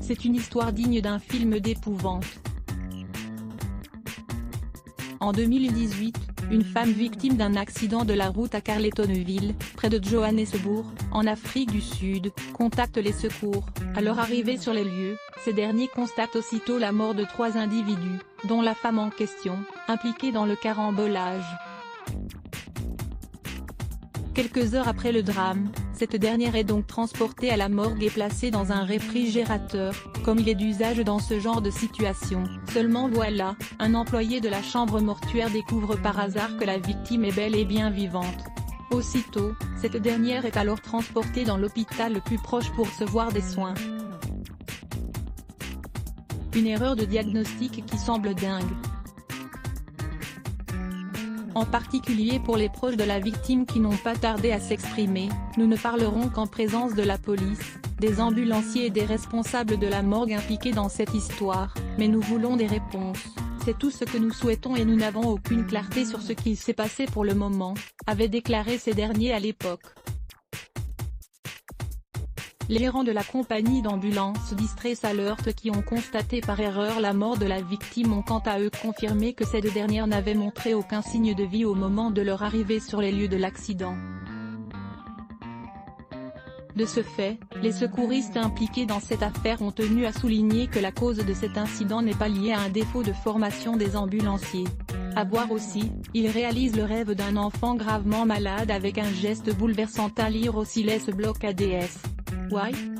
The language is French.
C'est une histoire digne d'un film d'épouvante. En 2018, une femme victime d'un accident de la route à Carletonville, près de Johannesburg, en Afrique du Sud, contacte les secours. À leur arrivée sur les lieux, ces derniers constatent aussitôt la mort de 3 individus, dont la femme en question, impliquée dans le carambolage. Quelques heures après le drame, cette dernière est donc transportée à la morgue et placée dans un réfrigérateur, comme il est d'usage dans ce genre de situation. Seulement voilà, un employé de la chambre mortuaire découvre par hasard que la victime est bel et bien vivante. Aussitôt, cette dernière est alors transportée dans l'hôpital le plus proche pour recevoir des soins. Une erreur de diagnostic qui semble dingue. En particulier pour les proches de la victime qui n'ont pas tardé à s'exprimer, nous ne parlerons qu'en présence de la police, des ambulanciers et des responsables de la morgue impliqués dans cette histoire, mais nous voulons des réponses, c'est tout ce que nous souhaitons et nous n'avons aucune clarté sur ce qui s'est passé pour le moment, avaient déclaré ces derniers à l'époque. Les gérants de la compagnie d'ambulance Distress Alert qui ont constaté par erreur la mort de la victime ont quant à eux confirmé que cette dernière n'avait montré aucun signe de vie au moment de leur arrivée sur les lieux de l'accident. De ce fait, les secouristes impliqués dans cette affaire ont tenu à souligner que la cause de cet incident n'est pas liée à un défaut de formation des ambulanciers. À voir aussi, ils réalisent le rêve d'un enfant gravement malade avec un geste bouleversant à lire aussi les blocs ADS. Why?